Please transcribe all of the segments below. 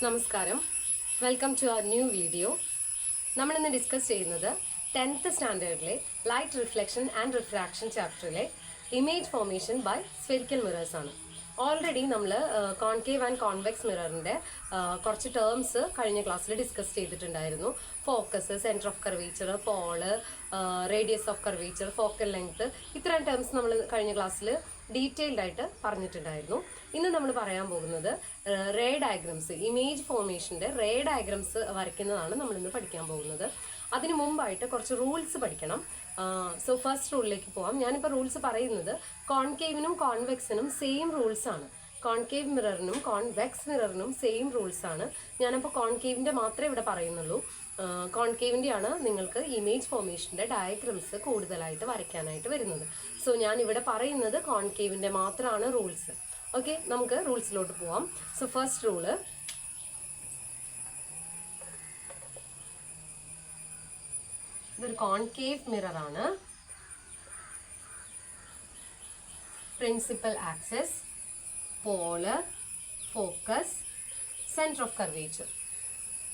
നമസ്കാരം, welcome to our new video. നമ്മളിന്ന് discuss ചെയ്യുന്നത് 10th സ്റ്റാൻഡേർഡിലെ ലൈറ്റ് റിഫ്ലക്ഷൻ ആൻഡ് റിഫ്രാക്ഷൻ ചാപ്റ്ററിലെ image formation by spherical mirrors ആണ്. ഓൾറെഡി നമ്മൾ കോൺകേവ് ആൻഡ് കോൺവെക്സ് മിററിൻ്റെ കുറച്ച് ടേംസ് കഴിഞ്ഞ ക്ലാസ്സിൽ ഡിസ്കസ് ചെയ്തിട്ടുണ്ടായിരുന്നു. Focus, centre of curvature, pole, radius of curvature, focal length, ഇത്തരം ടേംസ് നമ്മൾ കഴിഞ്ഞ ക്ലാസ്സിൽ ഡീറ്റെയിൽഡ് ആയിട്ട് പറഞ്ഞിട്ടുണ്ടായിരുന്നു. ഇന്ന് നമ്മൾ പറയാൻ പോകുന്നത് റേ ഡയഗ്രംസ്, ഇമേജ് ഫോർമേഷൻ്റെ റേ ഡയഗ്രംസ് വരയ്ക്കുന്നതാണ് നമ്മളിന്ന് പഠിക്കാൻ പോകുന്നത്. അതിന് മുമ്പായിട്ട് കുറച്ച് റൂൾസ് പഠിക്കണം. സോ ഫസ്റ്റ് റൂളിലേക്ക് പോവാം. ഞാനിപ്പോൾ റൂൾസ് പറയുന്നത് കോൺകേവിനും കോൺവെക്സിനും സെയിം റൂൾസ് ആണ്. കോൺകേവ് മിററിനും കോൺവെക്സ് മിററിനും സെയിം റൂൾസ് ആണ്. ഞാനപ്പോൾ കോൺകേവിൻ്റെ മാത്രമേ ഇവിടെ പറയുന്നുള്ളൂ. കോൺകേവിൻ്റെയാണ് നിങ്ങൾക്ക് ഇമേജ് ഫോർമേഷൻ്റെ ഡയഗ്രംസ് കൂടുതലായിട്ട് വരയ്ക്കാനായിട്ട് വരുന്നത്. സോ ഞാൻ ഇവിടെ പറയുന്നത് കോൺകേവിൻ്റെ മാത്രമാണ് റൂൾസ്. ഓക്കെ, നമുക്ക് റൂൾസിലോട്ട് പോവാം. സോ ഫസ്റ്റ് റൂള്, ഇതൊരു കോൺകേവ് മിറർ ആണ്. Principal axis, pole, focus, centre of curvature.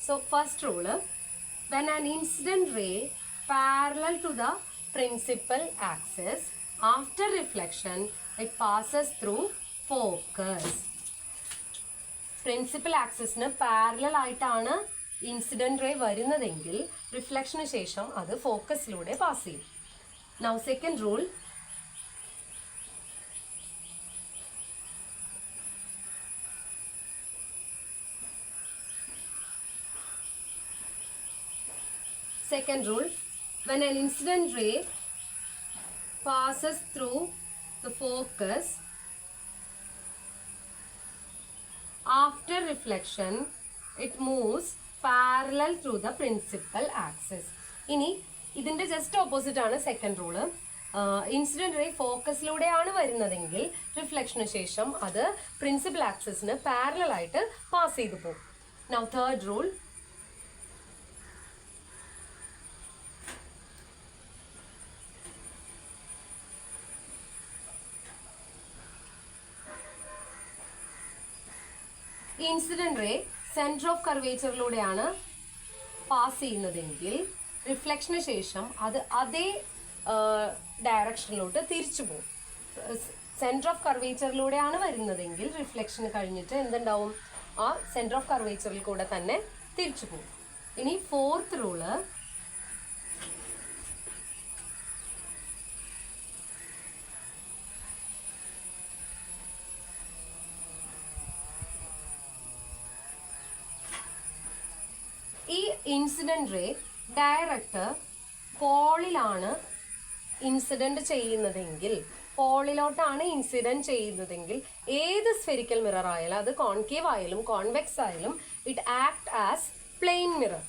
So first rule, when an incident ray parallel to the principal axis, after reflection it passes through focus. Principal ആക്സിസിന് parallel ആയിട്ടാണ് incident ray വരുന്നതെങ്കിൽ റിഫ്ലക്ഷന് ശേഷം അത് ഫോക്കസിലൂടെ pass ചെയ്യും. Now second rule, when an incident ray passes through the focus after reflection it moves parallel through the principal axis. ഇനി ഇതിന്റെ ജസ്റ്റ് ഓപ്പോസിറ്റ് ആണ് സെക്കൻഡ് റൂള്. ഇൻസിഡന്റ് റേ ഫോക്കസിലൂടെയാണ് വരുന്നതെങ്കിൽ റിഫ്ലക്ഷന് ശേഷം അത് പ്രിൻസിപ്പൽ ആക്സിസിന് പാരലൽ ആയിട്ട് പാസ് ചെയ്തു പോകും. Now third rule, incident ray centre of കർവേച്ചറിലൂടെയാണ് പാസ് ചെയ്യുന്നതെങ്കിൽ റിഫ്ലക്ഷന് ശേഷം അത് അതേ ഡയറക്ഷനിലോട്ട് തിരിച്ചു പോകും. സെന്റർ ഓഫ് കർവേച്ചറിലൂടെയാണ് വരുന്നതെങ്കിൽ റിഫ്ലക്ഷന് കഴിഞ്ഞിട്ട് എന്തുണ്ടാവും, ആ സെന്റർ ഓഫ് കർവേച്ചറിൽ കൂടെ തന്നെ തിരിച്ചു പോകും. ഇനി ഫോർത്ത് റൂള്, ഈ ഇൻസിഡന്റ് റേ ഡയറക്റ്റ് പോളിലാണ് ഇൻസിഡന്റ് ചെയ്യുന്നതെങ്കിൽ, പോളിലോട്ടാണ് ഇൻസിഡന്റ് ചെയ്യുന്നതെങ്കിൽ ഏത് സ്ഫെറിക്കൽ മിറർ ആയാലും, അത് കോൺകേവ് ആയാലും കോൺവെക്സ് ആയാലും, it act as plane mirror.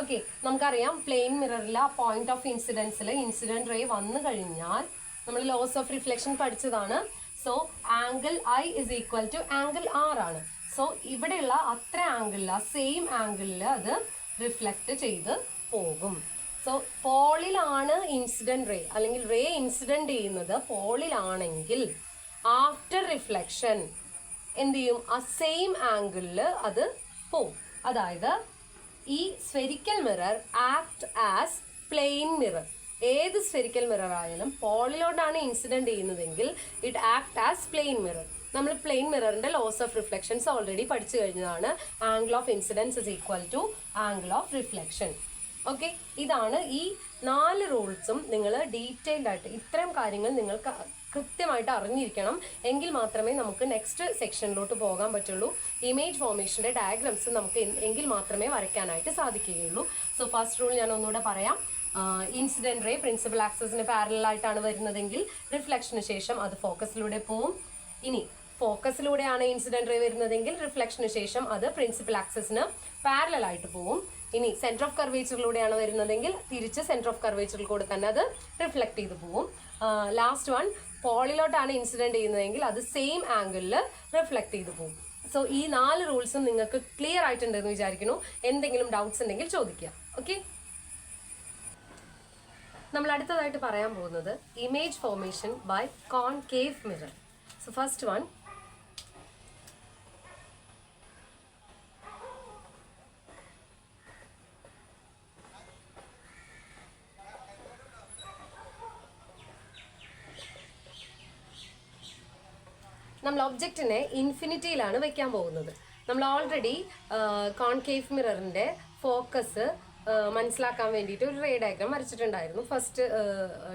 Okay, നമുക്കറിയാം പ്ലെയിൻ മിററിൽ ആ പോയിന്റ് ഓഫ് ഇൻസിഡൻസിൽ ഇൻസിഡന്റ് റേ വന്നു കഴിഞ്ഞാൽ നമ്മൾ ലോസ് ഓഫ് റിഫ്ലക്ഷൻ പഠിച്ചതാണ്. So angle i is equal to angle r ആണ്. സോ ഇവിടെയുള്ള അത്ര ആംഗിളിൽ, ആ സെയിം ആംഗിളിൽ അത് റിഫ്ലക്റ്റ് ചെയ്ത് പോകും. സോ പോളിലാണ് ഇൻസിഡന്റ് റേ, അല്ലെങ്കിൽ റേ ഇൻസിഡന്റ് ചെയ്യുന്നത് പോളിലാണെങ്കിൽ ആഫ്റ്റർ റിഫ്ലക്ഷൻ എന്ത് ചെയ്യും, ആ സെയിം ആംഗിളിൽ അത് പോവും. അതായത് ഈ spherical mirror act as plane mirror. ഏത് സ്ഫെറിക്കൽ മിറർ ആയാലും പോളിലോട്ടാണ് ഇൻസിഡന്റ് ചെയ്യുന്നതെങ്കിൽ it act as plane mirror. നമ്മൾ പ്ലെയിൻ മിററിന്റെ ലോസ് ഓഫ് റിഫ്ലക്ഷൻസ് ഓൾറെഡി പഠിച്ചു കഴിഞ്ഞതാണ്. Angle of incidence is equal to angle of reflection. Okay, ഇതാണ് ഈ 4 റൂൾസും. നിങ്ങൾ ഡീറ്റെയിൽഡ് ആയിട്ട് ഇത്തരം കാര്യങ്ങൾ നിങ്ങൾക്ക് കൃത്യമായിട്ട് അറിഞ്ഞിരിക്കണം. എങ്കിൽ മാത്രമേ നമുക്ക് നെക്സ്റ്റ് സെക്ഷനിലോട്ട് പോകാൻ പറ്റുള്ളൂ. ഇമേജ് ഫോർമേഷന്റെ ഡയഗ്രംസ് നമുക്ക് എങ്കിൽ മാത്രമേ വരയ്ക്കാനായിട്ട് സാധിക്കുകയുള്ളൂ. സോ ഫസ്റ്റ് റൂൾ ഞാൻ ഒന്നുകൂടെ പറയാം. ഇൻസിഡന്റ് റേ പ്രിൻസിപ്പൽ ആക്സിസിന് പാരലൽ ആയിട്ടാണ് വരുന്നതെങ്കിൽ റിഫ്ലക്ഷന് ശേഷം അത് ഫോക്കസിലൂടെ പോവും. ഇനി ഫോക്കസിലൂടെയാണ് ഇൻസിഡന്റ് റേ വരുന്നതെങ്കിൽ റിഫ്ലക്ഷന് ശേഷം അത് പ്രിൻസിപ്പൽ ആക്സിസിന് പാരലൽ ആയിട്ട് പോവും. ഇനി സെന്റർ ഓഫ് കർവേച്ചറിലൂടെയാണ് വരുന്നതെങ്കിൽ തിരിച്ച് സെന്റർ ഓഫ് കർവേച്ചറിൽ കൂടെ തന്നെ അത് റിഫ്ലക്ട് ചെയ്ത് പോവും. ലാസ്റ്റ് വൺ, പോളിലോട്ടാണ് ഇൻസിഡന്റ് ചെയ്യുന്നതെങ്കിൽ അത് സെയിം ആംഗിളിൽ റിഫ്ലക്ട് ചെയ്ത് പോവും. സോ ഈ 4 റൂൾസും നിങ്ങൾക്ക് ക്ലിയർ ആയിട്ടുണ്ടെന്ന് വിചാരിക്കുന്നു. എന്തെങ്കിലും ഡൗട്ട്സ് ഉണ്ടെങ്കിൽ ചോദിക്കുക. ഓക്കെ, നമ്മൾ അടുത്തതായിട്ട് പറയാൻ പോകുന്നത് image formation by concave mirror. So first one, നമ്മൾ ഒബ്ജക്റ്റിനെ ഇൻഫിനിറ്റിയിലാണ് വെക്കാൻ പോകുന്നത്. നമ്മൾ ഓൾറെഡി കോൺകേവ് മിററിന്റെ ഫോക്കസ് മനസ്സിലാക്കാൻ വേണ്ടിയിട്ട് ഒരു റേ ഡയഗ്രാം വരച്ചിട്ടുണ്ടായിരുന്നു ഫസ്റ്റ്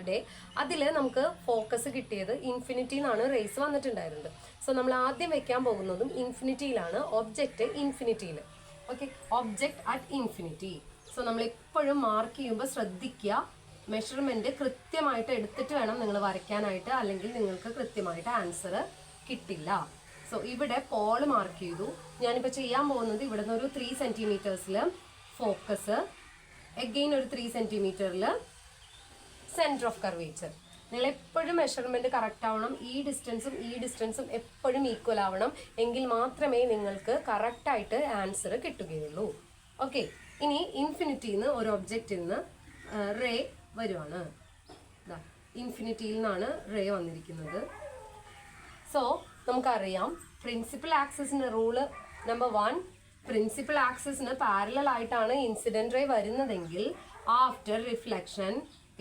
ഡേ. അതിൽ നമുക്ക് ഫോക്കസ് കിട്ടിയത് ഇൻഫിനിറ്റി എന്നാണ് റേസ് വന്നിട്ടുണ്ടായിരുന്നത്. സോ നമ്മൾ ആദ്യം വെക്കാൻ പോകുന്നതും ഇൻഫിനിറ്റിയിലാണ്, ഒബ്ജക്റ്റ് ഇൻഫിനിറ്റിയിൽ. Okay, object at infinity. So നമ്മൾ എപ്പോഴും മാർക്ക് ചെയ്യുമ്പോൾ ശ്രദ്ധിക്കുക, മെഷർമെന്റ് കൃത്യമായിട്ട് എടുത്തിട്ട് വേണം നിങ്ങൾ വരയ്ക്കാനായിട്ട്, അല്ലെങ്കിൽ നിങ്ങൾക്ക് കൃത്യമായിട്ട് ആൻസർ കിട്ടില്ല. സോ ഇവിടെ പോള് മാർക്ക് ചെയ്തു. ഞാനിപ്പോൾ ചെയ്യാൻ പോകുന്നത് ഇവിടെ നിന്ന് ഒരു 3 സെന്റിമീറ്റേഴ്സിൽ ഫോക്കസ്, എഗെയിൻ ഒരു 3 സെന്റിമീറ്ററിൽ സെന്റർ ഓഫ് കർവേച്ചർ. നിങ്ങൾ എപ്പോഴും മെഷർമെന്റ് കറക്റ്റ് ആവണം. ഈ ഡിസ്റ്റൻസും എപ്പോഴും ഈക്വൽ ആവണം. എങ്കിൽ മാത്രമേ നിങ്ങൾക്ക് കറക്റ്റായിട്ട് ആൻസർ കിട്ടുകയുള്ളൂ. ഓക്കെ, ഇനി ഇൻഫിനിറ്റിന്ന് ഒരു ഒബ്ജക്റ്റിൽ നിന്ന് റേ വരുവാണ്. ഇൻഫിനിറ്റിയിൽ നിന്നാണ് റേ വന്നിരിക്കുന്നത്. സോ നമുക്കറിയാം പ്രിൻസിപ്പൽ ആക്സിസിന്റെ റൂള് നമ്പർ 1, പ്രിൻസിപ്പൽ ആക്സിസിന് പാരലൽ ആയിട്ടാണ് ഇൻസിഡന്റ് റേ വരുന്നതെങ്കിൽ after reflection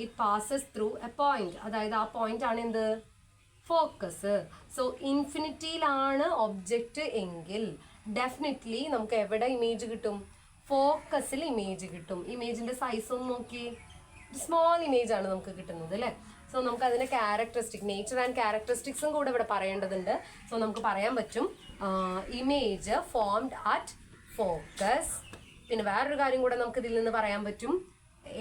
it passes through a point. അതായത് ആ പോയിന്റ് ആണ് എന്ത്? ഫോക്കസ്. സോ ഇൻഫിനിറ്റിയിലാണ് ഒബ്ജക്റ്റ് എങ്കിൽ ഡെഫിനറ്റ്ലി നമുക്ക് എവിടെ ഇമേജ് കിട്ടും? ഫോക്കസിൽ ഇമേജ് കിട്ടും. ഇമേജിന്റെ സൈസ് ഒന്ന് നോക്കി, സ്മോൾ ഇമേജ് ആണ് നമുക്ക് കിട്ടുന്നത് അല്ലേ? സോ നമുക്ക് അതിന്റെ ക്യാരക്ടറിസ്റ്റിക്, നേച്ചർ ആൻഡ് ക്യാരക്ടറിസ്റ്റിക്സും കൂടെ ഇവിടെ പറയേണ്ടതുണ്ട്. സോ നമുക്ക് പറയാൻ പറ്റും ഇമേജ് ഫോംഡ് അറ്റ് ഫോക്കസ്. പിന്നെ വേറൊരു കാര്യം കൂടെ നമുക്ക് ഇതിൽ നിന്ന് പറയാൻ പറ്റും.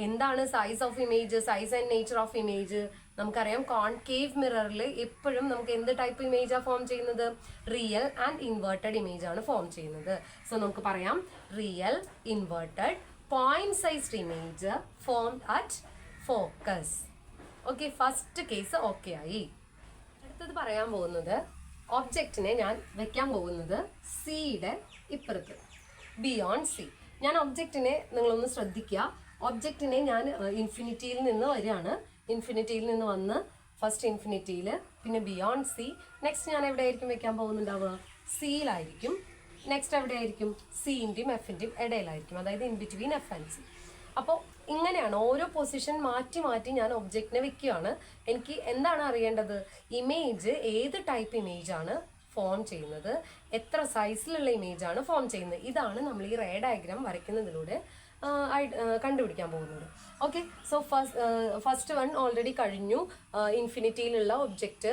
എന്താണ് size of image, size and nature of image? നമുക്കറിയാം കോൺകേവ് മിററിൽ എപ്പോഴും നമുക്ക് എന്ത് ടൈപ്പ് ഇമേജാണ് ഫോം ചെയ്യുന്നത്? റിയൽ ആൻഡ് ഇൻവേർട്ടഡ് ഇമേജ് ആണ് ഫോം ചെയ്യുന്നത്. സോ നമുക്ക് പറയാം real inverted point sized image formed at focus. Okay, first case okay ആയി. അടുത്തത് പറയാൻ പോകുന്നത് ഒബ്ജക്റ്റിനെ ഞാൻ വെക്കാൻ പോകുന്നത് സിയുടെ ഇപ്പുറത്ത്, ബിയോണ്ട് സി. ഞാൻ ഒബ്ജക്റ്റിനെ നിങ്ങളൊന്ന് ശ്രദ്ധിക്കുക. ഒബ്ജക്റ്റിനെ ഞാൻ ഇൻഫിനിറ്റിയിൽ നിന്ന് വരികയാണ്. ഇൻഫിനിറ്റിയിൽ നിന്ന് വന്ന് ഫസ്റ്റ് ഇൻഫിനിറ്റിയിൽ, പിന്നെ ബിയോണ്ട് സി. നെക്സ്റ്റ് ഞാൻ എവിടെയായിരിക്കും വെക്കാൻ പോകുന്നുണ്ടാവുക? സിയിലായിരിക്കും. നെക്സ്റ്റ് എവിടെയായിരിക്കും? സിൻ്റെയും എഫിൻ്റെയും ഇടയിലായിരിക്കും, അതായത് in between F and C. അപ്പോൾ ഇങ്ങനെയാണ് ഓരോ പൊസിഷൻ മാറ്റി മാറ്റി ഞാൻ ഒബ്ജക്റ്റിനെ വെക്കുകയാണ്. എനിക്ക് എന്താണ് അറിയേണ്ടത്? ഇമേജ് ഏത് ടൈപ്പ് ഇമേജ് ആണ് ഫോം ചെയ്യുന്നത്, എത്ര സൈസിലുള്ള ഇമേജ് ആണ് ഫോം ചെയ്യുന്നത്. ഇതാണ് നമ്മൾ ഈ റേ ഡയഗ്രാം വരയ്ക്കുന്നതിലൂടെ കണ്ടുപിടിക്കാൻ പോകുന്നത്. Okay, so first one already കഴിഞ്ഞു. ഇൻഫിനിറ്റിയിലുള്ള object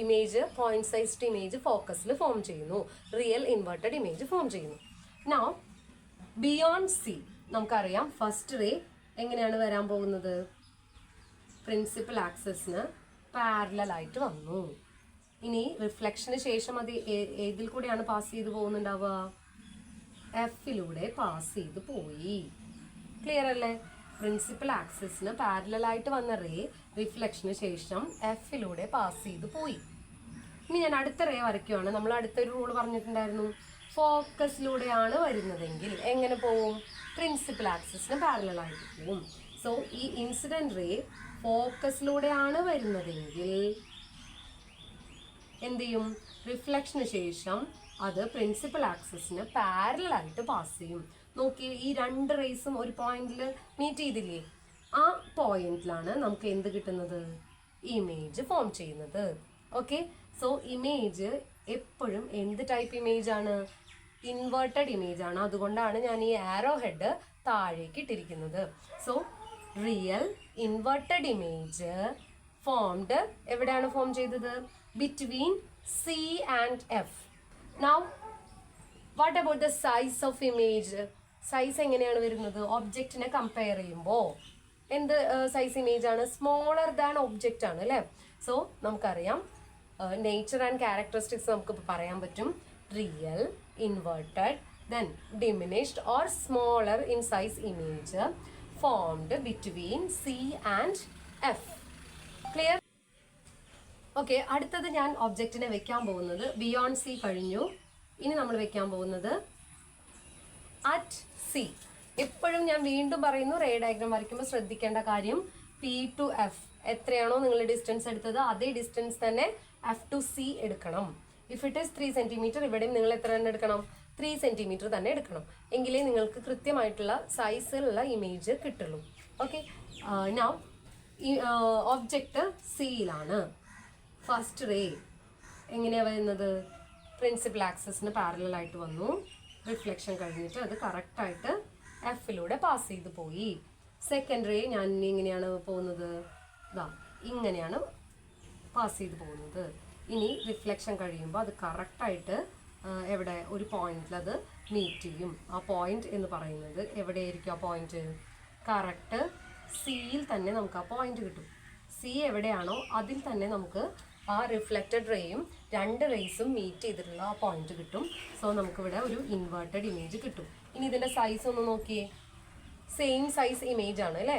image point sized image ഫോക്കസിൽ ഫോം ചെയ്യുന്നു, റിയൽ ഇൻവേർട്ടഡ് ഇമേജ് ഫോം ചെയ്യുന്നു. നൗ ബിയോണ്ട് സി നമുക്കറിയാം ഫസ്റ്റ് റേ എങ്ങനെയാണ് വരാൻ പോകുന്നത്? പ്രിൻസിപ്പൽ ആക്സിസിന് പാരലൽ ആയിട്ട് വന്നു. ഇനി റിഫ്ലക്ഷന് ശേഷം അത് ഏതിൽ കൂടെയാണ് പാസ് ചെയ്ത് പോകുന്നുണ്ടാവുക? എഫിലൂടെ പാസ് ചെയ്ത് പോയി. ക്ലിയർ അല്ലേ? പ്രിൻസിപ്പൽ ആക്സിസിന് പാരലൽ ആയിട്ട് വന്ന റേ റിഫ്ലക്ഷന് ശേഷം എഫിലൂടെ പാസ് ചെയ്ത് പോയി. ഇനി ഞാൻ അടുത്ത റേ വരയ്ക്കുവാണ്. നമ്മൾ അടുത്തൊരു റൂൾ പറഞ്ഞിട്ടുണ്ടായിരുന്നു, ഫോക്കസിലൂടെയാണ് വരുന്നതെങ്കിൽ എങ്ങനെ പോവും? പ്രിൻസിപ്പൽ ആക്സിസിന് പാരലൽ ആയിട്ട് പോവും. സോ ഈ ഇൻസിഡന്റ് റേ ഫോക്കസിലൂടെയാണ് വരുന്നതെങ്കിൽ എന്ത് ചെയ്യും? റിഫ്ലക്ഷന് ശേഷം അത് പ്രിൻസിപ്പൽ ആക്സിസിന് പാരലൽ ആയിട്ട് പാസ് ചെയ്യും. നോക്കി, ഈ രണ്ട് റേസും ഒരു പോയിന്റിൽ മീറ്റ് ചെയ്തില്ലേ? ആ പോയിന്റിലാണ് നമുക്ക് എന്ത് കിട്ടുന്നത്? ഇമേജ് ഫോം ചെയ്യുന്നത്. ഓക്കെ, സോ ഇമേജ് എപ്പോഴും എന്ത് ടൈപ്പ് ഇമേജ് ആണ്? ഇൻവേർട്ടഡ് ഇമേജ് ആണ്. അതുകൊണ്ടാണ് ഞാൻ ഈ ആരോ ഹെഡ് താഴേക്ക് ഇട്ടിരിക്കുന്നത്. So real inverted image formed എവിടെയാണ് ഫോം ചെയ്തത്? Between C and F. Now what about the size of image? Size എങ്ങനെയാണ് വരുന്നത്? ഒബ്ജക്റ്റിനെ കമ്പയർ ചെയ്യുമ്പോൾ എന്ത് സൈസ് ഇമേജ് ആണ്? സ്മോളർ ദാൻ ഒബ്ജക്റ്റ് ആണ് അല്ലേ? സോ നമുക്കറിയാം നേച്ചർ ആൻഡ് ക്യാരക്ടറിസ്റ്റിക്സ് നമുക്ക് പറയാൻ പറ്റും. Real, inverted, then diminished or smaller in size image formed between C and F. Clear? Okay, അടുത്തത് ഞാൻ ഒബ്ജക്റ്റിനെ വെക്കാൻ പോകുന്നത് ബിയോണ്ട് സി കഴിഞ്ഞു. ഇനി നമ്മൾ വെക്കാൻ പോകുന്നത് അറ്റ് സി. എപ്പോഴും ഞാൻ വീണ്ടും പറയുന്നു, റേ ഡയഗ്രാം വരയ്ക്കുമ്പോൾ ശ്രദ്ധിക്കേണ്ട കാര്യം പി ടു എഫ് എത്രയാണോ നിങ്ങൾ ഡിസ്റ്റൻസ് എടുത്തത് അതേ ഡിസ്റ്റൻസ് തന്നെ എഫ് ടു സി എടുക്കണം. ഇഫ് ഇറ്റ് ഈസ് 3 സെന്റിമീറ്റർ, ഇവിടെയും നിങ്ങൾ എത്ര തന്നെ എടുക്കണം? 3 സെന്റിമീറ്റർ തന്നെ എടുക്കണം. എങ്കിലേ നിങ്ങൾക്ക് കൃത്യമായിട്ടുള്ള സൈസിലുള്ള ഇമേജ് കിട്ടുള്ളൂ. ഓക്കെ, നൗ ഈ ഒബ്ജക്റ്റ് സിയിലാണ്. ഫസ്റ്റ് റേ എങ്ങനെയാണ് വരുന്നത്? പ്രിൻസിപ്പൽ ആക്സിസിന് പാരലൽ ആയിട്ട് വന്നു. റിഫ്ലക്ഷൻ കഴിഞ്ഞിട്ട് അത് കറക്റ്റായിട്ട് എഫിലൂടെ പാസ് ചെയ്ത് പോയി. സെക്കൻഡ് റേ ഞാൻ ഇനി എങ്ങനെയാണ് പോകുന്നത്? ഇതാ ഇങ്ങനെയാണ് പാസ് ചെയ്ത് പോകുന്നത്. ഇനി റിഫ്ലക്ഷൻ കഴിയുമ്പോൾ അത് കറക്റ്റായിട്ട് എവിടെ ഒരു പോയിന്റിൽ അത് മീറ്റ് ചെയ്യും. ആ പോയിന്റ് എന്ന് പറയുന്നത് എവിടെയായിരിക്കും? ആ പോയിന്റ് കറക്റ്റ് സിയിൽ തന്നെ നമുക്ക് ആ പോയിന്റ് കിട്ടും. സി എവിടെയാണോ അതിൽ തന്നെ നമുക്ക് ആ റിഫ്ലക്റ്റഡ് റേയും രണ്ട് റേസും മീറ്റ് ചെയ്തിട്ടുള്ള ആ പോയിന്റ് കിട്ടും. സോ നമുക്കിവിടെ ഒരു ഇൻവേർട്ടഡ് ഇമേജ് കിട്ടും. ഇനി ഇതിൻ്റെ സൈസ് ഒന്ന് നോക്കിയേ. സെയിം സൈസ് ഇമേജ് ആണ് അല്ലേ?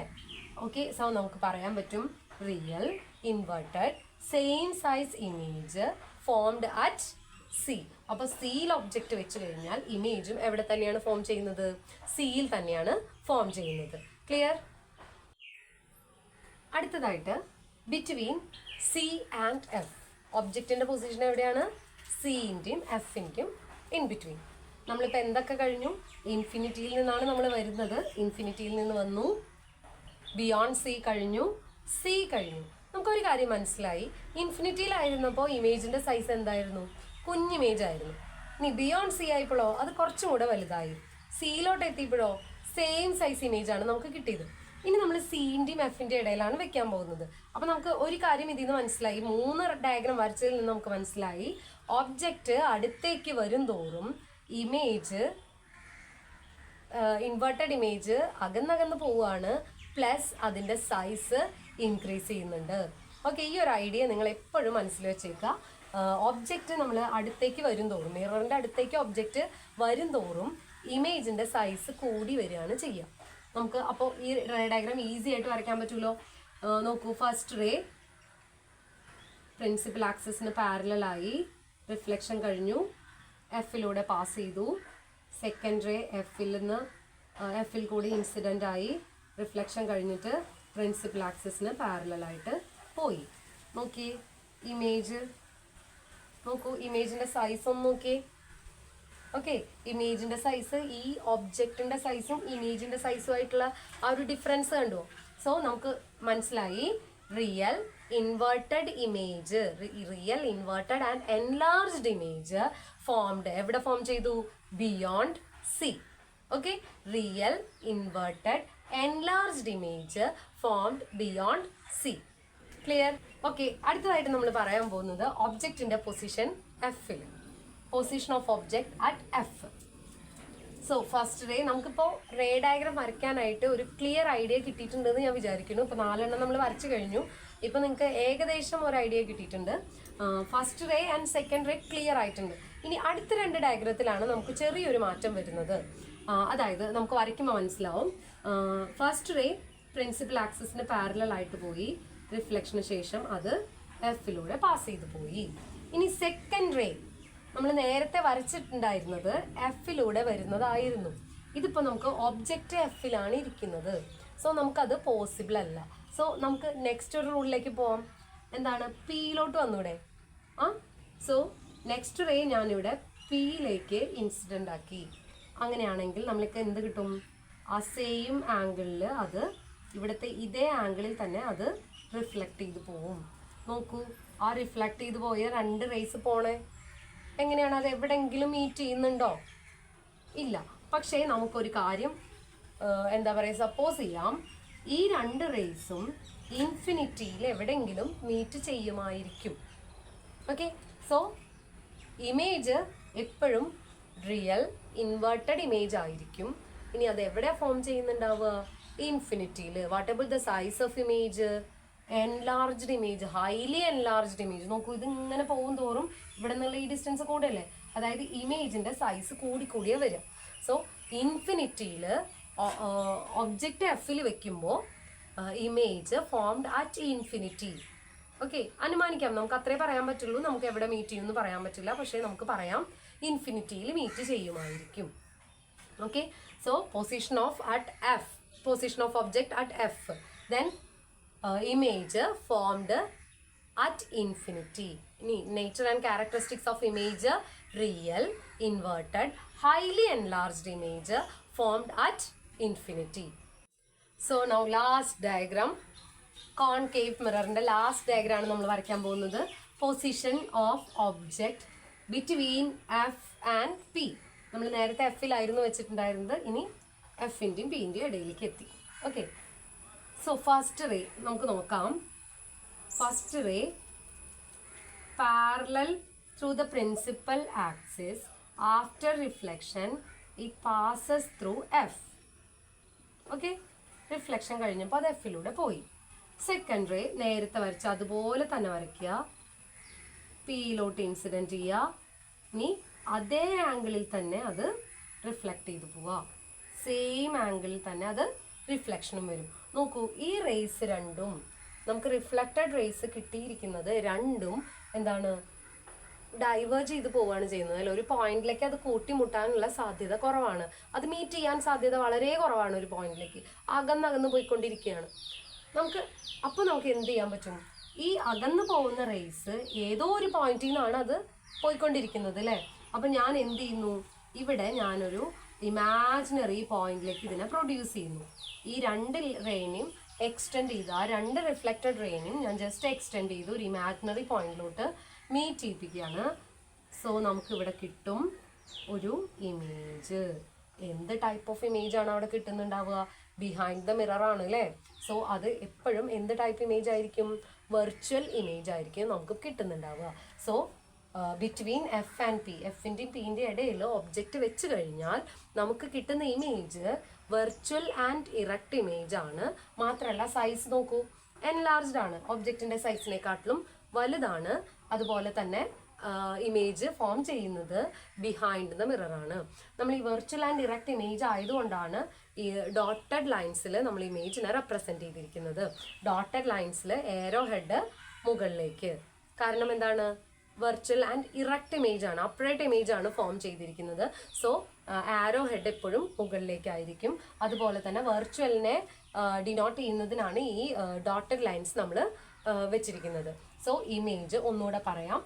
ഓക്കെ, സോ നമുക്ക് പറയാൻ പറ്റും real inverted same size image formed at C. അപ്പോൾ സിയിൽ ഒബ്ജക്റ്റ് വെച്ച് കഴിഞ്ഞാൽ ഇമേജും എവിടെ തന്നെയാണ് ഫോം ചെയ്യുന്നത്? സിയിൽ തന്നെയാണ് ഫോം ചെയ്യുന്നത്. ക്ലിയർ? അടുത്തതായിട്ട് ബിറ്റ്വീൻ സി ആൻഡ് എഫ്. ഒബ്ജക്റ്റിന്റെ പൊസിഷൻ എവിടെയാണ്? സിൻ്റെയും എഫിൻ്റെയും ഇൻ ബിറ്റ്വീൻ. നമ്മളിപ്പോൾ എന്തൊക്കെ കഴിഞ്ഞു? ഇൻഫിനിറ്റിയിൽ നിന്നാണ് നമ്മൾ വരുന്നത്. ഇൻഫിനിറ്റിയിൽ നിന്ന് വന്നു, ബിയോണ്ട് സി കഴിഞ്ഞു, സി കഴിഞ്ഞു. നമുക്കൊരു കാര്യം മനസ്സിലായി, ഇൻഫിനിറ്റിയിലായിരുന്നപ്പോൾ ഇമേജിന്റെ സൈസ് എന്തായിരുന്നു? കുഞ്ഞിമേജ് ആയിരുന്നു. ഇനി ബിയോണ്ട് സി ആയപ്പോഴോ അത് കുറച്ചും കൂടെ വലുതായി. സിയിലോട്ട് എത്തിയപ്പോഴോ സെയിം സൈസ് ഇമേജ് ആണ് നമുക്ക് കിട്ടിയത്. ഇനി നമ്മൾ സിൻ്റെയും എഫിൻ്റെ ഇടയിലാണ് വെക്കാൻ പോകുന്നത്. അപ്പം നമുക്ക് ഒരു കാര്യം ഇതിൽ നിന്ന് മനസ്സിലായി, 3 ഡയഗ്രാം വരച്ചതിൽ നിന്ന് നമുക്ക് മനസ്സിലായി, ഒബ്ജക്റ്റ് അടുത്തേക്ക് വരും തോറും ഇമേജ് ഇൻവേർട്ടഡ് ഇമേജ് അകന്നകന്ന് പോവുകയാണ്, പ്ലസ് അതിൻ്റെ സൈസ് ഇൻക്രീസ് ചെയ്യുന്നുണ്ട്. ഓക്കെ, ഈ ഒരു ഐഡിയ നിങ്ങൾ എപ്പോഴും മനസ്സിൽ വെച്ചേക്കുക. ഒബ്ജക്റ്റ് നമ്മൾ അടുത്തേക്ക് വരും തോറും, മിററിൻ്റെ അടുത്തേക്ക് ഒബ്ജക്റ്റ് വരും തോറും ഇമേജിൻ്റെ സൈസ് കൂടി വരികയാണ് ചെയ്യുക. നമുക്ക് അപ്പോൾ ഈ റേ ഡയഗ്രാം ഈസി ആയിട്ട് വരയ്ക്കാൻ പറ്റുമല്ലോ. നോക്കൂ, ഫസ്റ്റ് റേ പ്രിൻസിപ്പൽ ആക്സിസിന് പാരലായി റിഫ്ലക്ഷൻ കഴിഞ്ഞു, എഫിലൂടെ പാസ് ചെയ്തു. സെക്കൻഡ് റേ എഫിൽ കൂടി ഇൻസിഡൻ്റ് ആയി റിഫ്ലക്ഷൻ കഴിഞ്ഞിട്ട് പ്രിൻസിപ്പൽ ആക്സിസിന് പാരലായിട്ട് പോയി. നോക്കി ഇമേജ്, നോക്കൂ ഇമേജിൻ്റെ സൈസ് ഒന്ന് നോക്കിയേ. ഓക്കെ, ഇമേജിൻ്റെ സൈസ് ഈ ഒബ്ജക്റ്റിൻ്റെ സൈസും ഇമേജിൻ്റെ സൈസും ആയിട്ടുള്ള ആ ഒരു ഡിഫറൻസ് കണ്ടോ? സോ നമുക്ക് മനസ്സിലായി real inverted image, real inverted and enlarged image formed എവിടെ ഫോം ചെയ്തു? Beyond C. Okay, real inverted enlarged image formed beyond C. Clear? Okay, അടുത്തതായിട്ട് നമ്മൾ പറയാൻ പോകുന്നത് ഒബ്ജക്റ്റിന്റെ പൊസിഷൻ എഫിൽ, position of object at F. So first ray നമുക്കിപ്പോൾ ray diagram വരയ്ക്കാനായിട്ട് ഒരു ക്ലിയർ ഐഡിയ കിട്ടിയിട്ടുണ്ടെന്ന് ഞാൻ വിചാരിക്കുന്നു. ഇപ്പോൾ 4 നമ്മൾ വരച്ചു കഴിഞ്ഞു. ഇപ്പോൾ നിങ്ങൾക്ക് ഏകദേശം ഒരു ഐഡിയ കിട്ടിയിട്ടുണ്ട്. First ray and second ray clear ആയിട്ടുണ്ട്. ഇനി അടുത്ത 2 ഡയഗ്രത്തിലാണ് നമുക്ക് ചെറിയൊരു മാറ്റം വരുന്നത്. അതായത് നമുക്ക് വരയ്ക്കുമ്പോൾ മനസ്സിലാവും. ഫസ്റ്റ് റേ പ്രിൻസിപ്പൽ ആക്സിസിന് പാരലൽ ആയിട്ട് പോയി, റിഫ്ലക്ഷന് ശേഷം അത് എഫിലൂടെ പാസ് ചെയ്ത് പോയി. ഇനി സെക്കൻഡ് റേ നമ്മൾ നേരത്തെ വരച്ചിട്ടുണ്ടായിരുന്നത് എഫിലൂടെ വരുന്നതായിരുന്നു. ഇതിപ്പോൾ നമുക്ക് ഒബ്ജക്റ്റ് എഫിലാണ് ഇരിക്കുന്നത്. സോ നമുക്കത് പോസിബിൾ അല്ല. സോ നമുക്ക് നെക്സ്റ്റ് ഒരു റൂളിലേക്ക് പോവാം. എന്താണ്? പിയിലോട്ട് വന്നൂടെ? സോ നെക്സ്റ്റ് റേ ഞാനിവിടെ പിയിലേക്ക് ഇൻസിഡൻ്റ് ആക്കി. അങ്ങനെയാണെങ്കിൽ നമ്മൾക്ക് എന്ത് കിട്ടും? ആ സെയിം ആംഗിളിൽ അത് ഇവിടുത്തെ ഇതേ ആംഗിളിൽ തന്നെ അത് റിഫ്ലക്റ്റ് ചെയ്ത് പോവും. നോക്കൂ, ആ റിഫ്ലക്റ്റ് ചെയ്ത് പോയ 2 റേസ് പോണേ എങ്ങനെയാണ്? അത് എവിടെയെങ്കിലും മീറ്റ് ചെയ്യുന്നുണ്ടോ? ഇല്ല. പക്ഷേ നമുക്കൊരു കാര്യം എന്താ പറയുക, സപ്പോസ് ചെയ്യാം ഈ 2 റേസും ഇൻഫിനിറ്റിയിൽ എവിടെയെങ്കിലും മീറ്റ് ചെയ്യുമായിരിക്കും. ഓക്കെ, സോ ഇമേജ് എപ്പോഴും റിയൽ ഇൻവേർട്ടഡ് ഇമേജ് ആയിരിക്കും. ഇനി അത് എവിടെ ഫോം ചെയ്യുന്നുണ്ടാവുക? ഇൻഫിനിറ്റിയിൽ. What about the size of image? Enlarged image, highly enlarged image. നോക്കൂ, ഇത് ഇങ്ങനെ പോകും തോറും ഇവിടെ നിന്നുള്ള ഈ ഡിസ്റ്റൻസ് കൂടെയല്ലേ? അതായത് ഇമേജിന്റെ സൈസ് കൂടിയേ വരിക. സോ ഇൻഫിനിറ്റിയിൽ ഒബ്ജക്റ്റ് എഫിൽ വെക്കുമ്പോൾ image formed at infinity. Okay, അനുമാനിക്കാം. നമുക്ക് അത്രേ പറയാൻ പറ്റുള്ളൂ. നമുക്ക് എവിടെ മീറ്റ് ചെയ്യുമെന്ന് പറയാൻ പറ്റില്ല. പക്ഷേ നമുക്ക് പറയാം ഇൻഫിനിറ്റിയിൽ മീറ്റ് ചെയ്യുമായിരിക്കും. Okay, so position of at F, position of object at F, then image formed at infinity. Nature and characteristics of image: real, inverted, highly enlarged image formed at infinity. So now last diagram, concave mirror ന്റെ last diagram ആണ് നമ്മൾ വരയ്ക്കാൻ പോകുന്നത്. Position of object between F and P. നമ്മൾ നേരത്തെ എഫിലായിരുന്നു വെച്ചിട്ടുണ്ടായിരുന്നത്, ഇനി എഫിൻ്റെയും പിൻ്റെയും ഇടയിലേക്ക് എത്തി. ഓക്കെ, സോ ഫസ്റ്റ് റേ നമുക്ക് നോക്കാം. First ray parallel through the principal axis, after reflection it passes through F. Okay, reflection കഴിഞ്ഞപ്പോൾ അത് എഫിലൂടെ പോയി. സെക്കൻഡ് റേ നേരത്തെ വരച്ച അതുപോലെ തന്നെ വരയ്ക്കുക, പിയിലോട്ട് ഇൻസിഡൻറ്റ് ചെയ്യുക. ഇനി അതേ ആംഗിളിൽ തന്നെ അത് റിഫ്ലക്റ്റ് ചെയ്ത് പോവുക, സെയിം ആംഗിളിൽ തന്നെ അത് റിഫ്ലക്ഷനും വരും. നോക്കൂ, ഈ റേസ് രണ്ടും നമുക്ക് റിഫ്ലക്റ്റഡ് റേസ് കിട്ടിയിരിക്കുന്നത് രണ്ടും എന്താണ്, ഡൈവേർജ് ചെയ്ത് പോവുകയാണ് ചെയ്യുന്നത്. അല്ല, ഒരു പോയിന്റിലേക്ക് അത് കൂട്ടിമുട്ടാനുള്ള സാധ്യത കുറവാണ്, അത് മീറ്റ് ചെയ്യാൻ സാധ്യത വളരെ കുറവാണ്. ഒരു പോയിന്റിലേക്ക് അകന്നകന്ന് പോയിക്കൊണ്ടിരിക്കുകയാണ്. അപ്പോൾ നമുക്ക് എന്ത് ചെയ്യാൻ പറ്റും? ഈ അകന്ന് പോകുന്ന റേസ് ഏതോ ഒരു പോയിന്റിൽ നിന്നാണ് അത് പോയിക്കൊണ്ടിരിക്കുന്നത് അല്ലേ. അപ്പം ഞാൻ എന്ത് ചെയ്യുന്നു, ഇവിടെ ഞാനൊരു ഇമാജിനറി പോയിന്റിലേക്ക് ഇതിനെ പ്രൊഡ്യൂസ് ചെയ്യുന്നു. ഈ രണ്ട് റേനെയും എക്സ്റ്റെൻഡ് ചെയ്ത്, ആ രണ്ട് റിഫ്ലക്റ്റഡ് റേനെയും ഞാൻ ജസ്റ്റ് എക്സ്റ്റെൻഡ് ചെയ്ത് ഒരു ഇമാജിനറി പോയിന്റിലോട്ട് മീറ്റ് ചെയ്യിപ്പിക്കുകയാണ്. സോ നമുക്കിവിടെ കിട്ടും ഒരു ഇമേജ്. എന്ത് ടൈപ്പ് ഓഫ് ഇമേജ് ആണ് അവിടെ കിട്ടുന്നുണ്ടാവുക? ബിഹൈൻഡ് ദ മിറർ ആണ് അല്ലേ. സോ അത് എപ്പോഴും എന്ത് ടൈപ്പ് ഇമേജ് ആയിരിക്കും? വെർച്വൽ ഇമേജ് ആയിരിക്കും നമുക്ക് കിട്ടുന്നുണ്ടാവുക. So between F and P, എഫിൻ്റെയും പിൻ്റെയും ഇടയിൽ ഒബ്ജക്റ്റ് വെച്ച് കഴിഞ്ഞാൽ നമുക്ക് കിട്ടുന്ന image virtual and erect image ആണ്. മാത്രമല്ല സൈസ് നോക്കൂ, എൻലാർജ്ഡ് ആണ്, ഒബ്ജക്റ്റിൻ്റെ സൈസിനെക്കാട്ടിലും വലുതാണ്. അതുപോലെ തന്നെ ഇമേജ് ഫോം ചെയ്യുന്നത് ബിഹൈൻഡ് ദ മിറർ ആണ്. നമ്മൾ ഈ വെർച്വൽ ആൻഡ് ഇറക്റ്റ് ഇമേജ് ആയതുകൊണ്ടാണ് ഈ ഡോട്ടഡ് ലൈൻസിൽ നമ്മൾ ഇമേജിനെ റെപ്രസെൻറ്റ് ചെയ്തിരിക്കുന്നത്. ഡോട്ടഡ് ലൈൻസിൽ ഏരോ ഹെഡ് മുകളിലേക്ക്. കാരണം എന്താണ്? വെർച്വൽ ആൻഡ് ഇറക്റ്റ് ഇമേജ് ആണ്, അപ്രൈറ്റ് ഇമേജ് ആണ് ഫോം ചെയ്തിരിക്കുന്നത്. സോ ആരോ ഹെഡ് എപ്പോഴും മുകളിലേക്കായിരിക്കും. അതുപോലെ തന്നെ വെർച്വലിനെ ഡിനോട്ട് ചെയ്യുന്നതിനാണ് ഈ ഡോട്ടഡ് ലൈൻസ് നമ്മൾ വെച്ചിരിക്കുന്നത്. സോ ഇമേജ് ഒന്നുകൂടെ പറയാം,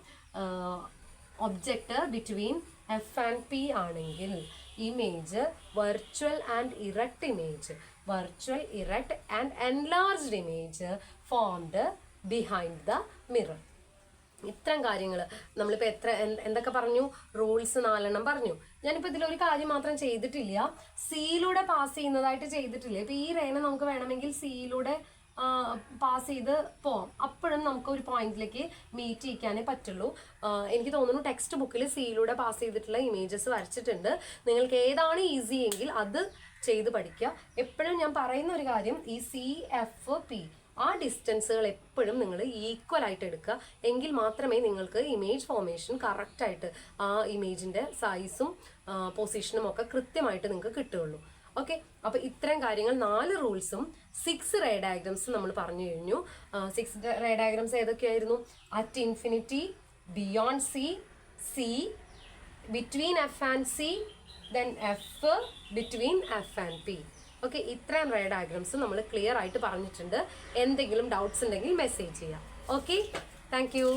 object between F and P ആണെങ്കിൽ image virtual and erect image, virtual erect and enlarged image formed behind the mirror. ഇത്തരം കാര്യങ്ങൾ നമ്മളിപ്പോൾ എന്തൊക്കെ പറഞ്ഞു? റൂൾസ് 4 പറഞ്ഞു. ഞാനിപ്പോൾ ഇതിലൊരു കാര്യം മാത്രം ചെയ്തിട്ടില്ല, സിയിലൂടെ പാസ് ചെയ്യുന്നതായിട്ട് ചെയ്തിട്ടില്ല. ഇപ്പം ഈ റേനെ നമുക്ക് വേണമെങ്കിൽ സിയിലൂടെ പാസ് ചെയ്ത് പോവാം, അപ്പോഴും നമുക്ക് ഒരു പോയിന്റിലേക്ക് മീറ്റ് ചെയ്യിക്കാനേ പറ്റുള്ളൂ. എനിക്ക് തോന്നുന്നു ടെക്സ്റ്റ് ബുക്കിൽ സിയിലൂടെ പാസ് ചെയ്തിട്ടുള്ള ഇമേജസ് വരച്ചിട്ടുണ്ട്. നിങ്ങൾക്ക് ഏതാണ് ഈസി എങ്കിൽ അത് ചെയ്ത് പഠിക്കുക. എപ്പോഴും ഞാൻ പറയുന്ന ഒരു കാര്യം, ഈ സി എഫ് പി ആ ഡിസ്റ്റൻസുകൾ എപ്പോഴും നിങ്ങൾ ഈക്വൽ ആയിട്ട് എടുക്കുക. എങ്കിൽ മാത്രമേ നിങ്ങൾക്ക് ഇമേജ് ഫോർമേഷൻ കറക്റ്റായിട്ട് ആ ഇമേജിൻ്റെ സൈസും പൊസിഷനും ഒക്കെ കൃത്യമായിട്ട് നിങ്ങൾക്ക് കിട്ടുകയുള്ളൂ. ഓക്കെ, അപ്പോൾ ഇത്തരം കാര്യങ്ങൾ 4 റൂൾസും 6 റേ ഡയഗ്രംസ് നമ്മൾ പറഞ്ഞു കഴിഞ്ഞു. 6 റേ ഡയഗ്രംസ് ഏതൊക്കെയായിരുന്നു? At infinity, beyond C, C between F and C, then F between F and P. Okay, ഇത്രയും റേ ഡയഗ്രംസ് നമ്മൾ ക്ലിയർ ആയിട്ട് പറഞ്ഞിട്ടുണ്ട്. എന്തെങ്കിലും ഡൗട്ട്സ് ഉണ്ടെങ്കിൽ മെസ്സേജ് ചെയ്യാം. Okay, thank U.